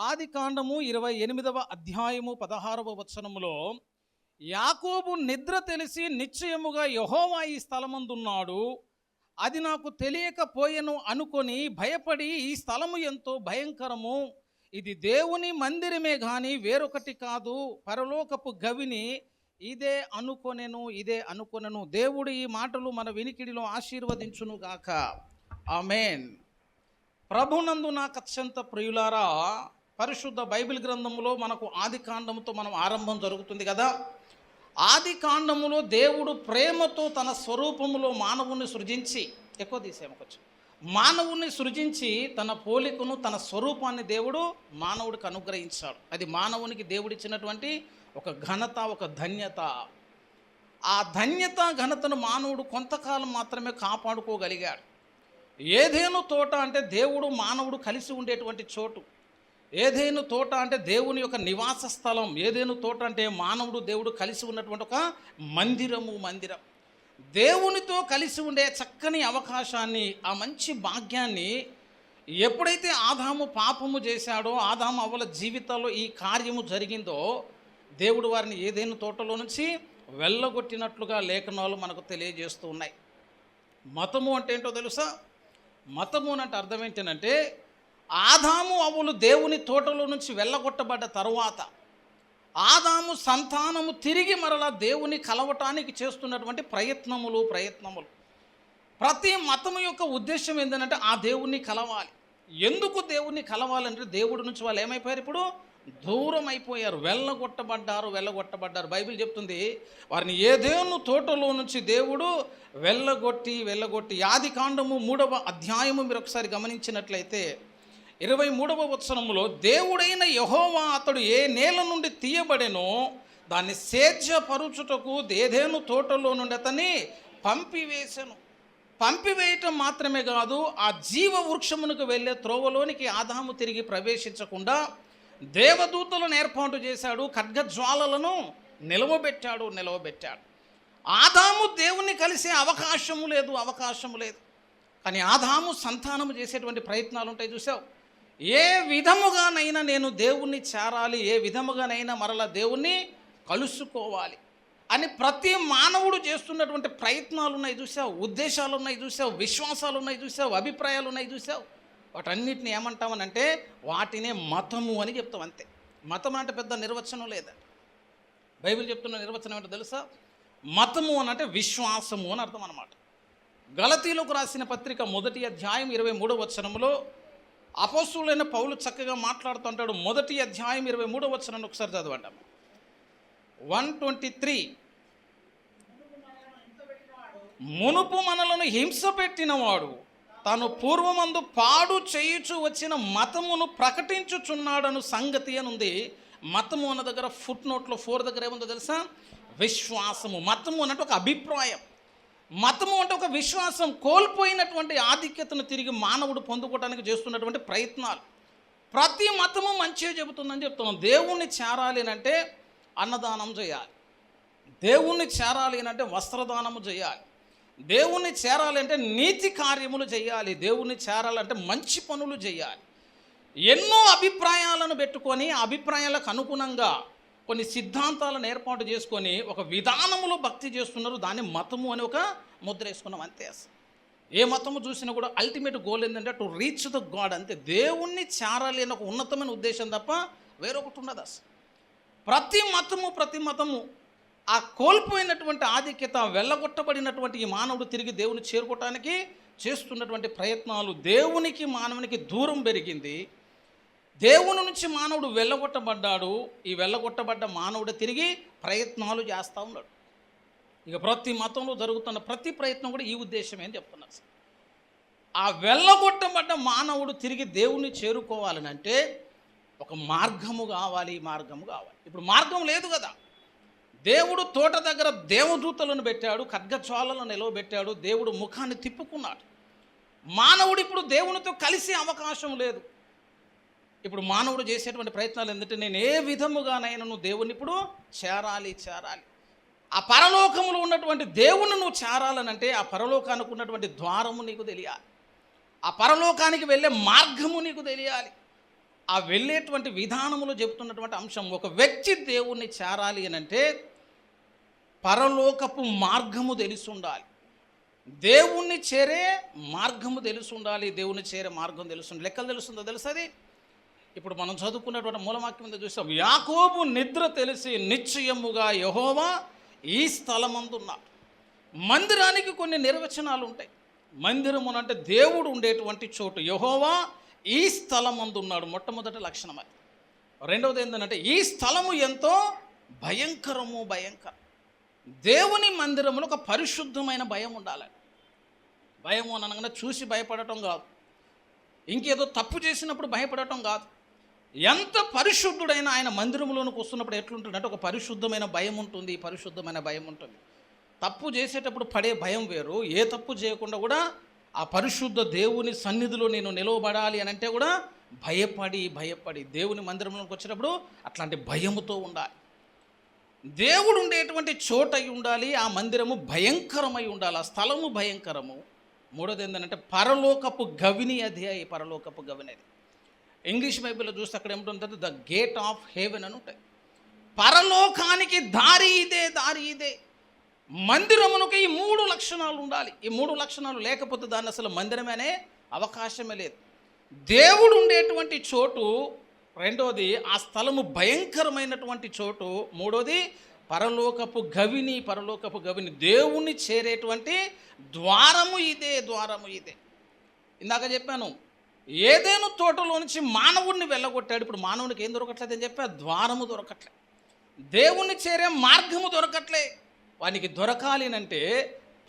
ఆదికాండము 28వ అధ్యాయము 16వ వచనములో యాకోబు నిద్ర తెలిసి నిశ్చయముగా యెహోవా ఈ స్థలమందున్నాడు, అది నాకు తెలియకపోయెను అనుకొని భయపడి ఈ స్థలము ఎంతో భయంకరము, ఇది దేవుని మందిరమే గాని వేరొకటి కాదు, పరలోకపు గవిని ఇదే అనుకొనెను. దేవుడు ఈ మాటలు మన వినికిడిలో ఆశీర్వదించును గాక. ఆమేన్. ప్రభునందు నాకు అత్యంత ప్రియులారా, పరిశుద్ధ బైబిల్ గ్రంథములో మనకు ఆది కాండముతో మనం ఆరంభం జరుగుతుంది కదా. ఆది కాండములో దేవుడు ప్రేమతో తన స్వరూపములో మానవుని సృజించి, మానవుని సృజించి తన పోలికను తన స్వరూపాన్ని దేవుడు మానవుడికి అనుగ్రహించాడు. అది మానవునికి దేవుడిచ్చినటువంటి ఒక ఘనత, ఒక ధన్యత. ఆ ధన్యత ఘనతను మానవుడు కొంతకాలం మాత్రమే కాపాడుకోగలిగాడు. ఏదేను తోట అంటే దేవుడు మానవుడు కలిసి ఉండేటువంటి చోటు. ఏదేను తోట అంటే దేవుని యొక్క నివాస స్థలం. ఏదేను తోట అంటే మానవుడు దేవుడు కలిసి ఉన్నటువంటి ఒక మందిరం. దేవునితో కలిసి ఉండే చక్కని అవకాశాన్ని, ఆ మంచి భాగ్యాన్ని ఎప్పుడైతే ఆదాము పాపము చేశాడో, ఆదాము అవ్వల జీవితాల్లో ఈ కార్యము జరిగిందో, దేవుడు వారిని ఏదేను తోటలో నుంచి వెళ్ళగొట్టినట్లుగా లేఖనాలు మనకు తెలియజేస్తూ ఉన్నాయి. మతము అంటే ఏంటో తెలుసా? మతము అంటే అర్థం ఏంటంటే, ఆదాము అవ్వలు దేవుని తోటలో నుంచి వెళ్ళగొట్టబడ్డ తరువాత ఆదాము సంతానము తిరిగి మరలా దేవుని కలవటానికి చేస్తున్నటువంటి ప్రయత్నములు. ప్రతి మతము యొక్క ఉద్దేశం ఏంటంటే ఆ దేవుణ్ణి కలవాలి. ఎందుకు దేవుణ్ణి కలవాలంటే దేవుడి నుంచి వాళ్ళు ఏమైపోయారు? ఇప్పుడు దూరం అయిపోయారు, వెళ్ళగొట్టబడ్డారు. బైబిల్ చెప్తుంది వారిని ఏదేను తోటలో నుంచి దేవుడు వెళ్ళగొట్టి ఆది కాండము 3వ అధ్యాయము మీరు ఒకసారి గమనించినట్లయితే 23వ వచనములో, దేవుడైన యెహోవా అతడు ఏ నేల నుండి తీయబడెనో దాన్ని సేద్యపరుచుటకు ఏదేను తోటలో నుండి అతన్ని పంపివేయటం మాత్రమే కాదు, ఆ జీవ వృక్షమునకు వెళ్ళే త్రోవలోనికి ఆదాము తిరిగి ప్రవేశించకుండా దేవదూతలను ఏర్పాటు చేశాడు, ఖడ్గజ్వాలలను నిలవబెట్టాడు. ఆదాము దేవుని కలిసే అవకాశము లేదు. కానీ ఆదాము సంతానము చేసేటువంటి ప్రయత్నాలు ఉంటాయి. చూసావు, ఏ విధముగానైనా నేను దేవుణ్ణి చేరాలి, ఏ విధముగానైనా మరలా దేవుణ్ణి కలుసుకోవాలి అని ప్రతి మానవుడు చేస్తున్నటువంటి ప్రయత్నాలు ఉన్నాయి. చూసావు, ఉద్దేశాలు ఉన్నాయి. చూసావు, విశ్వాసాలు ఉన్నాయి. చూసావు, అభిప్రాయాలు ఉన్నాయి. చూసావు, వాటన్నిటిని ఏమంటామనంటే వాటినే మతము అని చెప్తాం. అంతే. మతం అంటే పెద్ద నిర్వచనం లేదా. బైబిల్ చెప్తున్న నిర్వచనం ఏంటో తెలుసా? మతము అని అంటే విశ్వాసము అని అర్థం అన్నమాట. గలతీలకు రాసిన పత్రిక 1వ అధ్యాయం 23వ వచనంలో అపోస్తలుడైన పౌలు చక్కగా మాట్లాడుతుంటాడు. 1వ అధ్యాయం 23వ వచనాన్ని ఒకసారి చదవండి. 1:23, మునుపు మనలను హింస పెట్టినవాడు తాను పూర్వమందు పాడు చేయుచు వచ్చిన మతమును ప్రకటించుచున్నాడను సంగతి అని ఉంది. మతము అన్న దగ్గర ఫుట్ నోట్లో 4 దగ్గర ఏముందో తెలుసా? విశ్వాసము. మతము అన్నట్టు ఒక అభిప్రాయం. మతము అంటే ఒక విశ్వాసం. కోల్పోయినటువంటి ఆధిక్యతను తిరిగి మానవుడు పొందుకోవడానికి చేస్తున్నటువంటి ప్రయత్నాలు. ప్రతి మతము మంచిగా చెబుతుందని చెప్తున్నాం. దేవుణ్ణి చేరాలి అంటే అన్నదానం చేయాలి, దేవుణ్ణి చేరాలి అంటే వస్త్రదానము చేయాలి, దేవుణ్ణి చేరాలి అంటే నీతి కార్యములు చేయాలి, దేవుణ్ణి చేరాలంటే మంచి పనులు చేయాలి. ఎన్నో అభిప్రాయాలను పెట్టుకొని ఆ అభిప్రాయాలకు అనుగుణంగా కొన్ని సిద్ధాంతాలను ఏర్పాటు చేసుకొని ఒక విధానములో భక్తి చేస్తున్నారు. దాన్ని మతము అని ఒక ముద్ర వేసుకున్నాం. అంతే. ఏ మతము చూసినా కూడా అల్టిమేట్ గోల్ ఏంటంటే టు రీచ్ ద గాడ్. అంతే. దేవుణ్ణి చేరాలి అని ఒక ఉన్నతమైన ఉద్దేశం తప్ప వేరొకటి ఉండదు. ప్రతి మతము ఆ కోల్పోయినటువంటి ఆధిక్యత, వెళ్ళగొట్టబడినటువంటి ఈ మానవుడు తిరిగి దేవుని చేరుకోవటానికి చేస్తున్నటువంటి ప్రయత్నాలు. దేవునికి మానవునికి దూరం పెరిగింది. దేవుని నుంచి మానవుడు వెళ్ళగొట్టబడ్డాడు. ఈ వెళ్ళగొట్టబడ్డ మానవుడు తిరిగి ప్రయత్నాలు చేస్తూ ఉన్నాడు. ఇక ప్రతి మతంలో జరుగుతున్న ప్రతి ప్రయత్నం కూడా ఈ ఉద్దేశమే అని చెప్తున్నారు. ఆ వెళ్ళగొట్టబడ్డ మానవుడు తిరిగి దేవుణ్ణి చేరుకోవాలని అంటే ఒక మార్గము కావాలి. ఇప్పుడు మార్గం లేదు కదా. దేవుడు తోట దగ్గర దేవదూతలను పెట్టాడు, ఖడ్గజ్వాలను నిలవబెట్టాడు, దేవుడు ముఖాన్ని తిప్పుకున్నాడు. మానవుడు ఇప్పుడు దేవునితో కలిసే అవకాశం లేదు. ఇప్పుడు మానవుడు చేసేటువంటి ప్రయత్నాలు ఏంటంటే నేను ఏ విధముగానైనా నువ్వు దేవుని ఇప్పుడు చేరాలి. ఆ పరలోకములో ఉన్నటువంటి దేవుని నువ్వు చేరాలనంటే ఆ పరలోకానికి ఉన్నటువంటి ద్వారము నీకు తెలియాలి, ఆ పరలోకానికి వెళ్ళే మార్గము నీకు తెలియాలి. ఆ వెళ్ళేటువంటి విధానములో చెబుతున్నటువంటి అంశం, ఒక వ్యక్తి దేవుణ్ణి చేరాలి అని అంటే పరలోకపు మార్గము తెలిసి ఉండాలి. దేవుణ్ణి చేరే మార్గము తెలిసి ఉండాలి. దేవుణ్ణి చేరే మార్గం తెలుసు ఉండాలి. లెక్కలు తెలుస్తుందో తెలుసు. అది ఇప్పుడు మనం చదువుకున్నటువంటి మూలవాక్యం మీద చూసాం. యాకోబు నిద్ర తెలిసి నిశ్చయముగా యెహోవా ఈ స్థలమందున్నాడు. మందిరానికి కొన్ని నిర్వచనాలు ఉంటాయి. మందిరము అంటే దేవుడు ఉండేటువంటి చోటు. యెహోవా ఈ స్థలమందున్నాడు. మొట్టమొదటి లక్షణం అది. రెండవది ఏంటంటే ఈ స్థలము ఎంతో భయంకరము. దేవుని మందిరములో ఒక పరిశుద్ధమైన భయం ఉండాలి. భయము అనగానే చూసి భయపడటం కాదు, ఇంకేదో తప్పు చేసినప్పుడు భయపడటం కాదు. ఎంత పరిశుద్ధుడైన ఆయన మందిరంలోనికి వస్తున్నప్పుడు ఎట్లుంటుంది అంటే ఒక పరిశుద్ధమైన భయం ఉంటుంది. పరిశుద్ధమైన భయం ఉంటుంది. తప్పు చేసేటప్పుడు పడే భయం వేరు. ఏ తప్పు చేయకుండా కూడా ఆ పరిశుద్ధ దేవుని సన్నిధిలో నేను నిలవబడాలి అని అంటే కూడా భయపడి దేవుని మందిరంలోకి వచ్చినప్పుడు అట్లాంటి భయముతో ఉండాలి. దేవుడు ఉండేటువంటి చోట అయి ఉండాలి. ఆ మందిరము భయంకరమై ఉండాలి. ఆ స్థలము భయంకరము. మూడోది ఏంటంటే పరలోకపు గవిని. పరలోకపు గవిని అది. ఇంగ్లీష్ బైబిల్లో చూస్తే అక్కడ ఏమిటంటే ద గేట్ ఆఫ్ హెవెన్ అని ఉంటాయి. పరలోకానికి దారి ఇదే. మందిరమునకు ఈ 3 లక్షణాలు ఉండాలి. ఈ 3 లక్షణాలు లేకపోతే దాన్ని అసలు మందిరమే అనే అవకాశమే లేదు. దేవుడు ఉండేటువంటి చోటు, రెండోది ఆ స్థలము భయంకరమైనటువంటి చోటు, మూడోది పరలోకపు గవిని. దేవుణ్ణి చేరేటువంటి ద్వారము ఇదే. ఇందాక చెప్పాను, ఏదేను తోటలో నుంచి మానవుడిని వెళ్ళగొట్టాడు. ఇప్పుడు మానవునికి ఏం దొరకట్లేదని చెప్పా, ద్వారము దొరకట్లే, దేవుణ్ణి చేరే మార్గము దొరకట్లే. వానికి దొరకాలి అంటే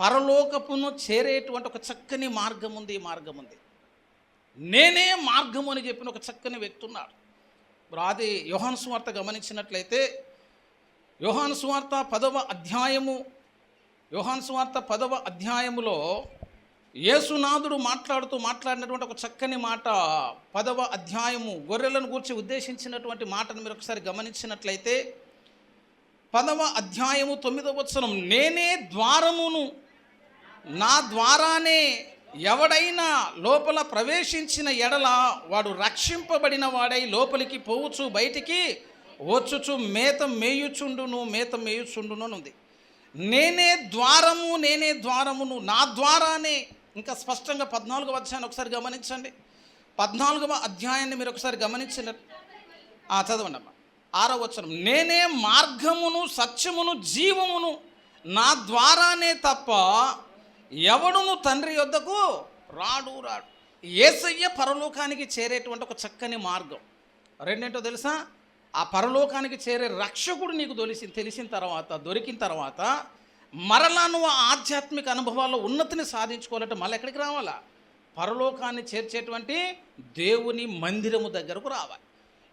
పరలోకపును చేరేటువంటి ఒక చక్కని మార్గం ఉంది. నేనే మార్గము అని చెప్పిన ఒక చక్కని వ్యక్తి ఉన్నాడు. అది యోహాను సువార్త గమనించినట్లయితే యోహాను సువార్త 10వ అధ్యాయములో యేసునాథుడు మాట్లాడినటువంటి ఒక చక్కని మాట, 10వ అధ్యాయము గొర్రెలను గూర్చి ఉద్దేశించినటువంటి మాటను మీరు ఒకసారి గమనించినట్లయితే 10వ అధ్యాయము 9వ వచనం, నేనే ద్వారమును, నా ద్వారానే ఎవడైనా లోపల ప్రవేశించిన ఎడల వాడు రక్షింపబడిన వాడై లోపలికి పోవచ్చు, బయటికి వచ్చుచు మేత మేయుచుండును ఉంది. నేనే ద్వారమును, నా ద్వారానే. ఇంకా స్పష్టంగా 14వ అధ్యాయాన్ని ఒకసారి గమనించండి. 14వ అధ్యాయాన్ని మీరు ఒకసారి గమనించినట్టు చదవండి అమ్మా. 6వ వచనం, నేనే మార్గమును సత్యమును జీవమును, నా ద్వారానే తప్ప ఎవడును తండ్రి యొద్దకు రాడు. యేసయ్య పరలోకానికి చేరేటువంటి ఒక చక్కని మార్గం. రెండేంటో తెలుసా, ఆ పరలోకానికి చేరే రక్షకుడు నీకు దొరికిన తర్వాత మరలా నువ్వు ఆధ్యాత్మిక అనుభవాల్లో ఉన్నతిని సాధించుకోవాలంటే మళ్ళీ ఎక్కడికి రావాలా? పరలోకాన్ని చేర్చేటువంటి దేవుని మందిరము దగ్గరకు రావాలి.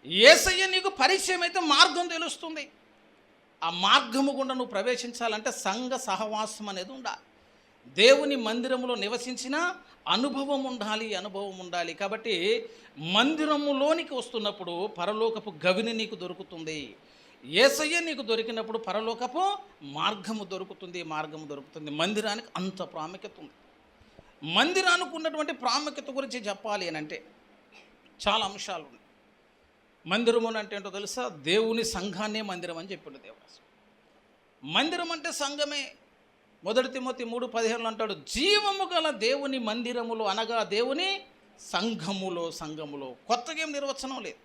యేసయ్య నీకు పరిచయం అయితే మార్గం తెలుస్తుంది. ఆ మార్గము గుండా నువ్వు ప్రవేశించాలంటే సంఘ సహవాసం అనేది ఉండాలి. దేవుని మందిరములో నివసించిన అనుభవం ఉండాలి. కాబట్టి మందిరములోనికి వస్తున్నప్పుడు పరలోకపు గవిని నీకు దొరుకుతుంది. యేసయ్య నీకు దొరికినప్పుడు పరలోకపు మార్గము దొరుకుతుంది. మందిరానికి అంత ప్రాముఖ్యత ఉంది. మందిరానికి ఉన్నటువంటి ప్రాముఖ్యత గురించి చెప్పాలి అని అంటే చాలా అంశాలు ఉన్నాయి. మందిరము అంటే ఏంటో తెలుసా? దేవుని సంఘాన్నే మందిరం అని చెప్పిండు దేవుడు. మందిరం అంటే సంఘమే. 1 తిమోతి 3:17 అంటాడు, జీవము గల దేవుని మందిరములో, అనగా దేవుని సంఘములో. కొత్తగా ఏం నిర్వచనం లేదు.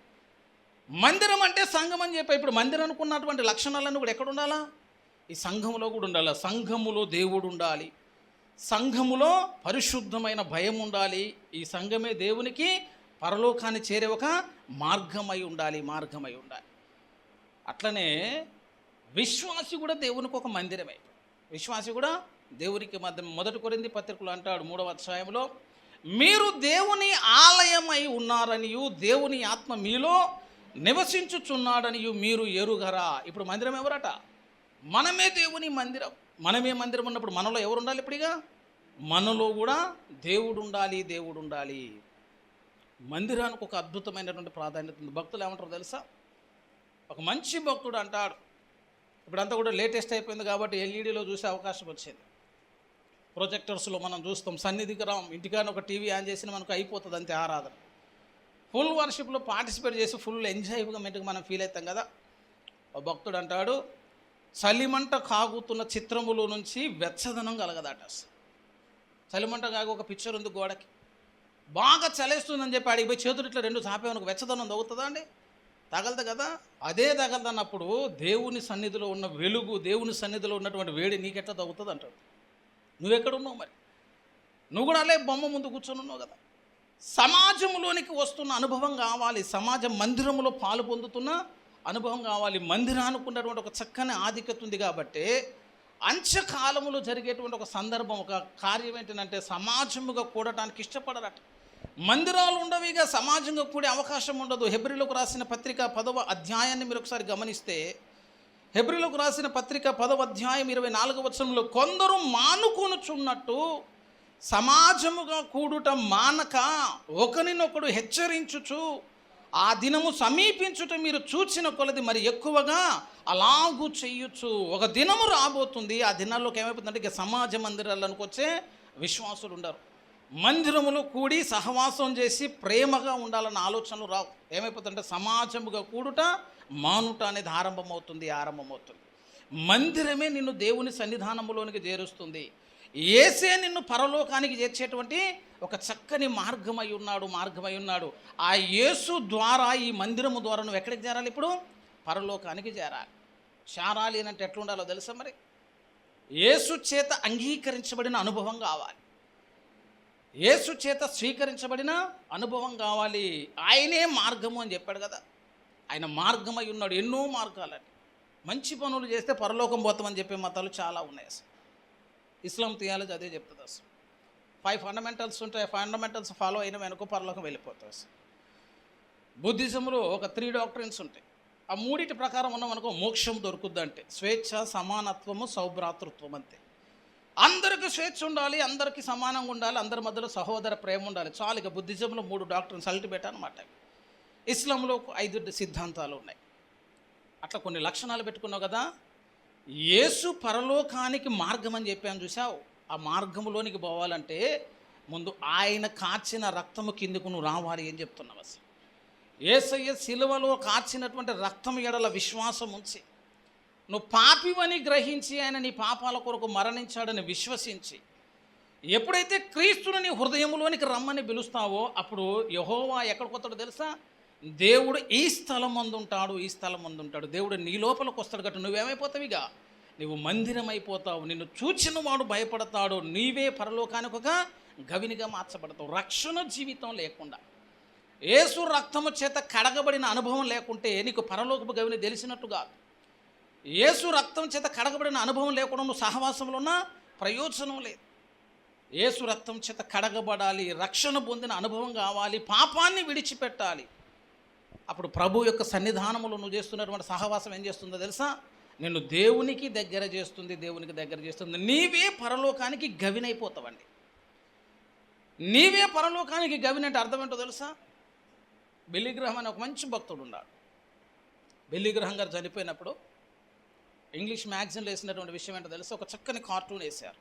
మందిరం అంటే సంఘం అని చెప్పి ఇప్పుడు మందిరానికి ఉన్నటువంటి లక్షణాలన్నీ కూడా ఎక్కడ ఉండాలా? ఈ సంఘములో కూడా ఉండాలి. సంఘములో దేవుడు ఉండాలి, సంఘములో పరిశుద్ధమైన భయం ఉండాలి. ఈ సంఘమే దేవునికి పరలోకాన్ని చేరే ఒక మార్గమై ఉండాలి. అట్లనే విశ్వాసి కూడా దేవునికి ఒక మందిరమే. విశ్వాసి కూడా దేవునికి మధ్య 1 కొరింథీ పత్రికలో అంటాడు 3వ అధ్యాయంలో, మీరు దేవుని ఆలయమై ఉన్నారనియు దేవుని ఆత్మ మీలో నివసించుచున్నాడనియు మీరు ఎరుగరా. ఇప్పుడు మందిరం ఎవరట? మనమే దేవుని మందిరం. మనమే మందిరం ఉన్నప్పుడు మనలో ఎవరు ఉండాలి? ఇప్పుడుగా మనలో కూడా దేవుడు ఉండాలి. మందిరానికి ఒక అద్భుతమైనటువంటి ప్రాధాన్యత ఉంది. భక్తులు ఏమంటారు తెలుసా? ఒక మంచి భక్తుడు అంటాడు, ఇప్పుడంతా కూడా లేటెస్ట్ అయిపోయింది కాబట్టి ఎల్ఈడీలో చూసే అవకాశం వచ్చింది. ప్రొజెక్టర్స్లో మనం చూస్తాం. సన్నిధికి రాం, ఇంటికాని ఒక టీవీ ఆన్ చేసిన మనకు అయిపోతుంది అంతే ఆరాధన. ఫుల్ వర్షిప్లో పార్టిసిపేట్ చేసి ఫుల్ ఎంజాయ్మెంట్గా మనం ఫీల్ అవుతాం కదా. ఓ భక్తుడు అంటాడు, చలిమంట కాగుతున్న చిత్రములో నుంచి వెచ్చదనం కలగదట. చలిమంట కాగు ఒక పిక్చర్ ఉంది గోడకి, బాగా చలేస్తుందని చెప్పి అడిగి పోయి చేతులు ఇట్లా రెండు చాపేమనుకు వెచ్చదనం తగ్గుతుందా అండి? తగలదు కదా. అదే తగలదన్నప్పుడు దేవుని సన్నిధిలో ఉన్న వెలుగు, దేవుని సన్నిధిలో ఉన్నటువంటి వేడి నీకెట్లా తగ్గుతుంది అంటాడు. నువ్వెక్కడున్నావు మరి? నువ్వు కూడా అలే బొమ్మ ముందు కూర్చొని ఉన్నావు కదా. సమాజంలోనికి వస్తున్న అనుభవం కావాలి, సమాజ మందిరంలో పాలు పొందుతున్న అనుభవం కావాలి. మందిరానికి ఉన్నటువంటి ఒక చక్కని ఆధిక్యత ఉంది కాబట్టి అంత్యకాలములో జరిగేటువంటి ఒక సందర్భం, ఒక కార్యం ఏంటంటే సమాజముగా కూడటానికి ఇష్టపడరట. మందిరాలు ఉండవిగా సమాజంగా కూడే అవకాశం ఉండదు. హెబ్రీలకు రాసిన పత్రిక 10వ అధ్యాయాన్ని మీరు ఒకసారి గమనిస్తే, హెబ్రీలకు రాసిన పత్రిక 10వ అధ్యాయం 24వ వచనంలో, కొందరు మానుకొనుచున్నట్టు సమాజముగా కూడుట మానక ఒకరినొకడు హెచ్చరించుచు ఆ దినము సమీపించుట మీరు చూచిన కొలది మరి ఎక్కువగా అలాగూ చెయ్యొచ్చు. ఒక దినము రాబోతుంది, ఆ దినాల్లోకి ఏమైపోతుందంటే ఇక సమాజ మందిరాలకు వచ్చే విశ్వాసులు ఉండరు. మందిరములో కూడి సహవాసం చేసి ప్రేమగా ఉండాలన్న ఆలోచనలు రావు. ఏమైపోతుందంటే సమాజముగా కూడుట మానుట అనేది ఆరంభమవుతుంది. మందిరమే నిన్ను దేవుని సన్నిధానములోనికి చేరుస్తుంది. యేసే నిన్ను పరలోకానికి చేర్చేటువంటి ఒక చక్కని మార్గమై ఉన్నాడు. ఆ యేసు ద్వారా, ఈ మందిరము ద్వారా నువ్వు ఎక్కడికి చేరాలి? ఇప్పుడు పరలోకానికి చేరాలి అంటే ఎట్లుండాలో తెలుసా మరి? యేసు చేత అంగీకరించబడిన అనుభవం కావాలి, యేసు చేత స్వీకరించబడిన అనుభవం కావాలి. ఆయనే మార్గము అని చెప్పాడు కదా. ఆయన మార్గమై ఉన్నాడు. ఎన్నో మార్గాలని, మంచి పనులు చేస్తే పరలోకం పోతామని చెప్పే మతాలు చాలా ఉన్నాయి. అసలు ఇస్లాం థియాలజీ అదే చెప్తుంది. అసలు 5 ఫండమెంటల్స్ ఉంటాయి. ఫండమెంటల్స్ ఫాలో అయిన వెనుక పరలోకం వెళ్ళిపోతుంది. అసలు బుద్ధిజంలో ఒక 3 డాక్ట్రిన్స్ ఉంటాయి. ఆ 3 ప్రకారం ఉన్నామనుకో మోక్షం దొరుకుద్దంటే స్వేచ్ఛ, సమానత్వము, సౌభ్రాతృత్వం. అంతే. అందరికీ స్వేచ్ఛ ఉండాలి, అందరికీ సమానంగా ఉండాలి, అందరి మధ్యలో సహోదర ప్రేమ ఉండాలి. చాలు. ఇక బుద్ధిజంలో 3 డాక్ట్రిన్స్ అల్టిమేట్ అనమాట. ఇస్లాంలో 5 సిద్ధాంతాలు ఉన్నాయి. అట్లా కొన్ని లక్షణాలు పెట్టుకున్నావు కదా. యేసు పరలోకానికి మార్గం అని చెప్పాను చూసావు. ఆ మార్గంలోనికి పోవాలంటే ముందు ఆయన కాచిన రక్తము కిందకు నువ్వు రావాలి అని చెప్తున్నావు. అసలు యేసయ్య సిలువలో కాచినటువంటి రక్తం ఎడల విశ్వాసం ఉంచి, నువ్వు పాపివని గ్రహించి ఆయన నీ పాపాల కొరకు మరణించాడని విశ్వసించి, ఎప్పుడైతే క్రీస్తుని నీ హృదయంలోనికి రమ్మని పిలుస్తావో అప్పుడు యెహోవా ఎక్కడికి వస్తాడో తెలుసా? దేవుడు ఈ స్థలం మందు ఉంటాడు. దేవుడు నీ లోపలికి వస్తాడు గట్టు. నువ్వేమైపోతావుగా? నువ్వు మందిరం అయిపోతావు. నిన్ను చూచిన వాడు భయపడతాడు. నీవే పరలోకానికి ఒక గవినిగా మార్చబడతావు. రక్షణ జీవితం లేకుండా, యేసు రక్తము చేత కడగబడిన అనుభవం లేకుంటే నీకు పరలోకపు గవిని తెలిసినట్టు కాదు. యేసు రక్తం చేత కడగబడిన అనుభవం లేకుండా నువ్వు సహవాసంలో ఉన్న ప్రయోజనం లేదు. యేసు రక్తం చేత కడగబడాలి, రక్షణ పొందిన అనుభవం కావాలి, పాపాన్ని విడిచిపెట్టాలి. అప్పుడు ప్రభు యొక్క సన్నిధానములో నువ్వు చేస్తున్నటువంటి సహవాసం ఏం చేస్తుందో తెలుసా? నిన్ను దేవునికి దగ్గర చేస్తుంది. నీవే పరలోకానికి గవినైపోతావండి. నీవే పరలోకానికి గవిని అంటే అర్థం ఏంటో తెలుసా? బిల్లీ గ్రహం అనే ఒక మంచి భక్తుడు ఉన్నాడు. బిల్లీ గ్రహం గారు చనిపోయినప్పుడు ఇంగ్లీష్ మ్యాగజైన్లో వేసినటువంటి విషయం ఏంటో తెలుసా? ఒక చక్కని కార్టూన్ వేశారు.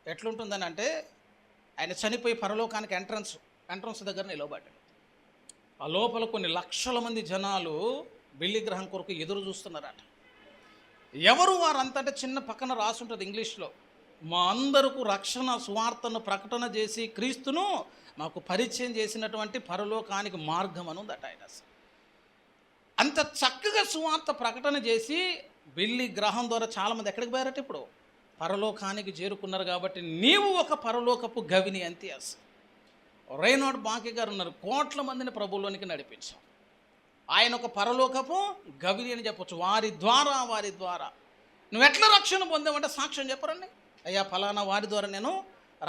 ఎట్లుంటుందని అంటే, ఆయన చనిపోయి పరలోకానికి ఎంట్రన్స్ దగ్గర నిలబడ్డాడు. ఆ లోపల కొన్ని లక్షల మంది జనాలు బిల్లీ గ్రహం కొరకు ఎదురు చూస్తున్నారట. ఎవరు వారంతా అంటే చిన్న పక్కన రాసుంటుంది ఇంగ్లీష్లో, మా అందరకు రక్షణ సువార్తను ప్రకటన చేసి క్రీస్తును మాకు పరిచయం చేసినటువంటి పరలోకానికి మార్గం అని ఉందట. ఆయన అంత చక్కగా సువార్త ప్రకటన చేసి బిల్లీ గ్రహం ద్వారా చాలామంది ఎక్కడికి పోయారట? ఇప్పుడు పరలోకానికి చేరుకున్నారు. కాబట్టి నీవు ఒక పరలోకపు గవిని అంతే. అసలు రైనాడ్ బాంకీ గారు ఉన్నారు, కోట్ల మందిని ప్రభువులోనికి నడిపించాం. ఆయన ఒక పరలోకపు గవిని అని చెప్పొచ్చు. వారి ద్వారా నువ్వు ఎట్లా రక్షణ పొందావంటే సాక్ష్యం చెప్పరండి. అయ్యా ఫలానా వారి ద్వారా నేను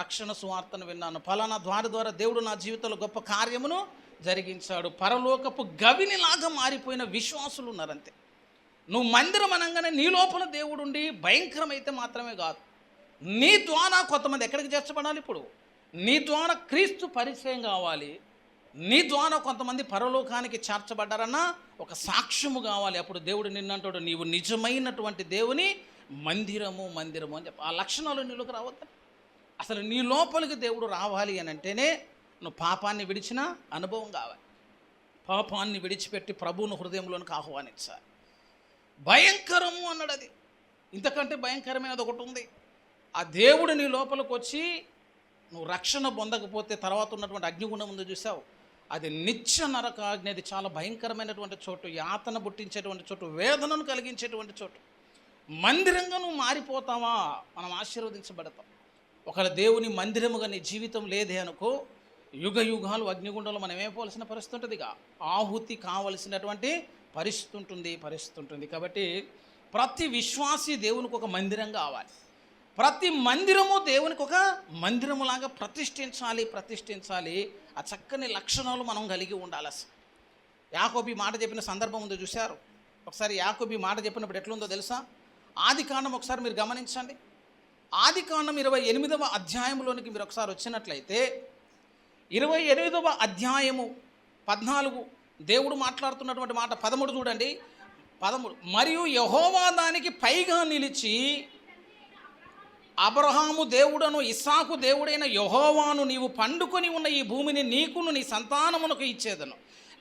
రక్షణ సువార్తను విన్నాను, ఫలానా వారి ద్వారా దేవుడు నా జీవితంలో గొప్ప కార్యమును జరిగించాడు. పరలోకపు గవినిలాగా మారిపోయిన విశ్వాసులు ఉన్నారంతే. నువ్వు మందిరం అనగానే నీ లోపల దేవుడు ఉండి భయంకరమైతే మాత్రమే కాదు, నీ ద్వారా కొంతమంది ఎక్కడికి చేర్చబడాలి? ఇప్పుడు నీ ద్వారా క్రీస్తు పరిచయం కావాలి, నీ ద్వారా కొంతమంది పరలోకానికి చేర్చబడ్డారన్న ఒక సాక్ష్యము కావాలి. అప్పుడు దేవుడు నిన్నంటాడు, నీవు నిజమైనటువంటి దేవుని మందిరము అని చెప్పి. ఆ లక్షణాలు నీలోకి రావద్దు. అసలు నీ లోపలికి దేవుడు రావాలి అని అంటేనే నువ్వు పాపాన్ని విడిచిన అనుభవం కావాలి. పాపాన్ని విడిచిపెట్టి ప్రభువును హృదయంలోనికి ఆహ్వానించాలి. భయంకరము అన్నాడు. అది ఇంతకంటే భయంకరమైనది ఒకటి ఉంది. ఆ దేవుడు నీ లోపలికి వచ్చి నువ్వు రక్షణ పొందకపోతే తర్వాత ఉన్నటువంటి అగ్నిగుండం ముందు చూసావు, అది నిత్య నరకాగ్ని. అది చాలా భయంకరమైనటువంటి చోటు, యాతన పుట్టించేటువంటి చోటు, వేదనను కలిగించేటువంటి చోటు. మందిరంగా నువ్వు మారిపోతావా? మనం ఆశీర్వదించబడతాం. ఒకవేళ దేవుని మందిరముగా నీ జీవితం లేదే అనుకో, యుగ యుగాలు అగ్నిగుండంలో మనం ఏమైపోవలసిన పరిస్థితి ఉంటుంది, ఆహుతి కావలసినటువంటి పరిస్థితి ఉంటుంది. కాబట్టి ప్రతి విశ్వాసి దేవునికి ఒక మందిరం కావాలి. ప్రతి మందిరము దేవునికి ఒక మందిరములాగా ప్రతిష్ఠించాలి. ఆ చక్కని లక్షణాలు మనం కలిగి ఉండాలి. యాకోబు మాట చెప్పిన సందర్భం ఉందో చూశారు. ఒకసారి యాకోబు మాట చెప్పినప్పుడు ఎట్లుందో తెలుసా? ఆదికాండం ఒకసారి మీరు గమనించండి. ఆదికాండం 28వ అధ్యాయంలోనికి మీరు ఒకసారి వచ్చినట్లయితే 28వ అధ్యాయము 14 దేవుడు మాట్లాడుతున్నటువంటి మాట 13 చూడండి. 13 మరియు యెహోవా దానికి పైగా నిలిచి, అబ్రహాము దేవుడను ఇస్సాకు దేవుడైన యెహోవాను నీవు పండుకొని ఉన్న ఈ భూమిని నీకును నీ సంతానమునకు ఇచ్చేదను.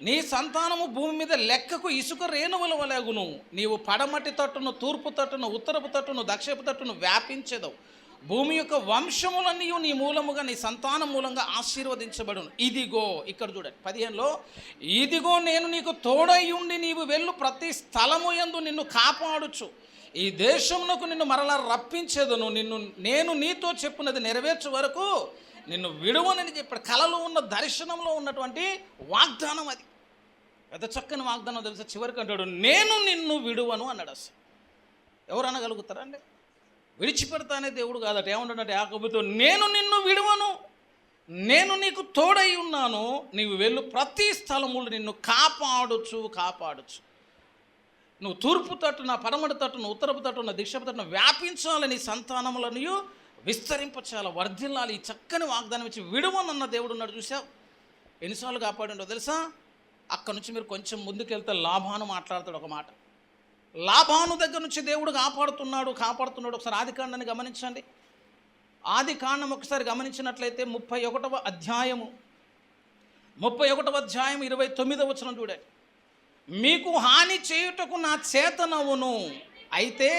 నీ సంతానము భూమి మీద లెక్కకు ఇసుక రేణువుల వలెగును. నీవు పడమటి తట్టును, తూర్పు తట్టును, ఉత్తరపు తట్టును, దక్షిణపు తట్టును వ్యాపించెదవు. భూమి యొక్క వంశములన్నీ నీ మూలముగా నీ సంతానం మూలంగా ఆశీర్వదించబడును. ఇదిగో, ఇక్కడ చూడండి 15లో, ఇదిగో నేను నీకు తోడై ఉండి నీవు వెళ్ళు ప్రతి స్థలము యందు నిన్ను కాపాడుచు ఈ దేశమునకు నిన్ను మరలా రప్పించేదను. నేను నీతో చెప్పినది నెరవేర్చు వరకు నిన్ను విడువనని చెప్పాడు. కలలో ఉన్న దర్శనంలో ఉన్నటువంటి వాగ్దానం అది. పెద్ద చక్కని వాగ్దానం తెలుసా? చివరికి అంటాడు, నేను నిన్ను విడువను అన్నాడు. అసలు ఎవరు అనగలుగుతారండి? విడిచిపెడతానే దేవుడు కాదట. ఏమంటాడంటే యాకోబుతో, నేను నిన్ను విడువను, నేను నీకు తోడై ఉన్నాను, నీవు వెళ్ళు ప్రతి స్థలములు నిన్ను కాపాడుచు. నువ్వు తూర్పు తట్టున, పడమటి తట్టున, ఉత్తరపు తట్టున, దిక్షపు తట్టున వ్యాపించాలని సంతానములను విస్తరింపచాల, వర్ధిల్లాలి. ఈ చక్కని వాగ్దానం ఇచ్చి విడువనన్న దేవుడు ఉన్నాడు. చూసావు ఎన్నిసార్లు కాపాడిండో తెలుసా? అక్కడ నుంచి మీరు కొంచెం ముందుకెళ్తే లాభాను మాట్లాడతాడు ఒక మాట. లాభాను దగ్గర నుంచి దేవుడు కాపాడుతున్నాడు. ఒకసారి ఆదికాండాన్ని గమనించండి. ఆదికాండం ఒకసారి గమనించినట్లయితే 31వ అధ్యాయం 29వ వచనం చూడండి. మీకు హాని చేయుటకు నా చేతనవును, అయితే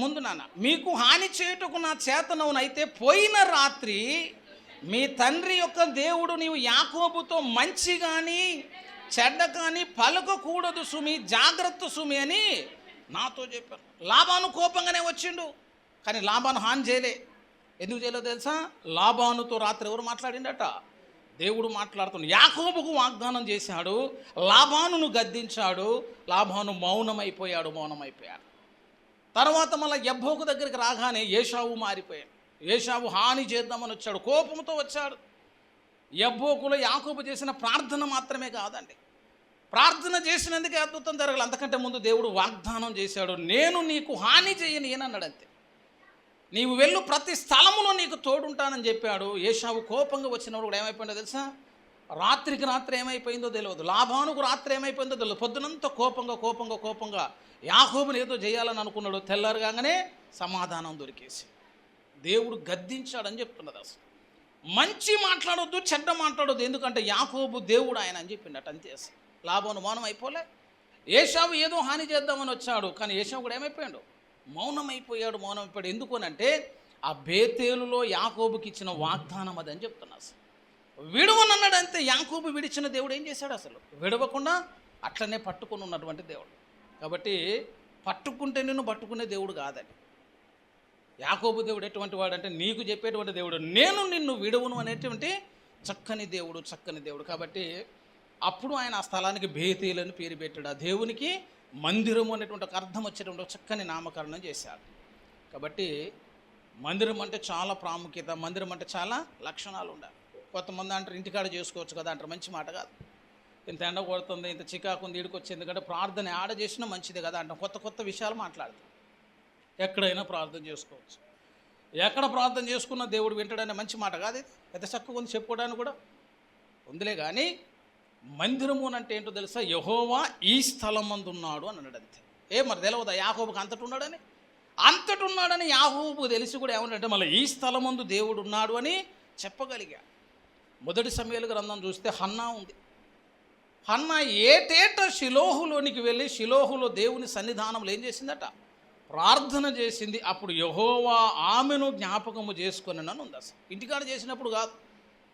ముందు నాన్న, మీకు హాని చేయుటకు నా చేతనవును, అయితే పోయిన రాత్రి మీ తండ్రి యొక్క దేవుడు నీవు యాకోబుతో మంచి కానీ చెడ్డ కానీ పలకకూడదు సుమి, జాగ్రత్త సుమి అని నాతో చెప్పాను. లాబాను కోపంగానే వచ్చిండు, కానీ లాబాను హాని చేయలే. ఎందుకు చేయలేదో తెలుసా? లాబానుతో రాత్రి ఎవరు మాట్లాడిండట? దేవుడు మాట్లాడుతున్నాడు. యాకోబుకు వాగ్దానం చేశాడు, లాబానును గద్దించాడు. లాబాను మౌనమైపోయాడు. తర్వాత మళ్ళీ యబ్బోకు దగ్గరికి రాగానే ఏషావు మారిపోయాడు. ఏషావు హాని చేద్దామని వచ్చాడు, కోపంతో వచ్చాడు. యబ్బోకులో యాకోబు చేసిన ప్రార్థన మాత్రమే కాదండి, ప్రార్థన చేసినందుకే అద్భుతం జరగాలి. అంతకంటే ముందు దేవుడు వాగ్దానం చేశాడు, నేను నీకు హాని చేయని అన్నాడు. అంతే, నీవు వెళ్ళు ప్రతి స్థలములో నీకు తోడుంటానని చెప్పాడు. ఏషావు కోపంగా వచ్చినప్పుడు కూడా ఏమైపోయిందో తెలుసా? రాత్రికి రాత్రి ఏమైపోయిందో తెలియదు, లాభానుకు రాత్రి ఏమైపోయిందో తెలియదు. పొద్దునంతా కోపంగా యాకోబుని ఏదో చేయాలని అనుకున్నాడు. తెల్లారుగానే సమాధానం దొరికేసి దేవుడు గద్దించాడని చెప్తున్నది. అసలు మంచి మాట్లాడొద్దు, చెడ్డ మాట్లాడొద్దు, ఎందుకంటే యాకోబు దేవుడు ఆయన అని చెప్పిండట. అంతే, అసలు లాభాను మౌనం అయిపోలే. ఏషావు ఏదో హాని చేద్దామని వచ్చాడు, కానీ ఏషావు కూడా ఏమైపోయాడు? మౌనమైపోయాడు. ఎందుకు అంటే ఆ బేతేలులో యాకోబుకి ఇచ్చిన వాగ్దానం అదని చెప్తున్నా. అసలు విడవనన్నాడు అంతే. యాకోబు విడిచిన దేవుడు ఏం చేశాడు? అసలు విడవకుండా అట్లనే పట్టుకుని ఉన్నటువంటి దేవుడు. కాబట్టి పట్టుకుంటే నిన్ను పట్టుకునే దేవుడు కాదని. యాకోబు దేవుడు ఎటువంటి వాడు అంటే నీకు చెప్పేటువంటి దేవుడు, నేను నిన్ను విడవను అనేటువంటి చక్కని దేవుడు. కాబట్టి అప్పుడు ఆయన ఆ స్థలానికి బేతేలని పేరు పెట్టాడు. ఆ దేవునికి మందిరము అనేటువంటి ఒక అర్థం వచ్చేటువంటి ఒక చక్కని నామకరణం చేశాడు. కాబట్టి మందిరం అంటే చాలా ప్రాముఖ్యత, మందిరం అంటే చాలా లక్షణాలు ఉండాలి. కొంతమంది అంటారు ఇంటికాడ చేసుకోవచ్చు కదా అంటారు, మంచి మాట కాదు. ఇంత ఎండ కొడుతుంది, ఇంత చికాకుంది, ఈడికి వచ్చి ఎందుకంటే ప్రార్థన ఆడ చేసినా మంచిదే కదా అంటాం. కొత్త విషయాలు మాట్లాడతాం. ఎక్కడైనా ప్రార్థన చేసుకోవచ్చు, ఎక్కడ ప్రార్థన చేసుకున్న దేవుడు వింటాడనే మంచి మాట కాదు. ఇది పెద్ద చక్కగా ఉంది, చెప్పుకోవడానికి కూడా ఉందిలే. కానీ మందిరము అంటే ఏంటో తెలుసా? యెహోవా ఈ స్థలం మందు ఉన్నాడు అని అన్నాడు. అంతే. మరి తెలియదా యాకోబుకి అంతటున్నాడని యాకోబుకు తెలిసి కూడా ఏమన్నాడంటే మళ్ళీ ఈ స్థలం మందు దేవుడు ఉన్నాడు అని చెప్పగలిగా. మొదటి సమూయేలు గ్రంథం చూస్తే హన్నా ఉంది. హన్నా ఏటేట షిలోహులోనికి వెళ్ళి షిలోహులో దేవుని సన్నిధానంలో ఏం చేసిందట? ప్రార్థన చేసింది. అప్పుడు యెహోవా ఆమెను జ్ఞాపకము చేసుకొనెనని ఉంది. అసలు ఇంటికాడ చేసినప్పుడు కాదు,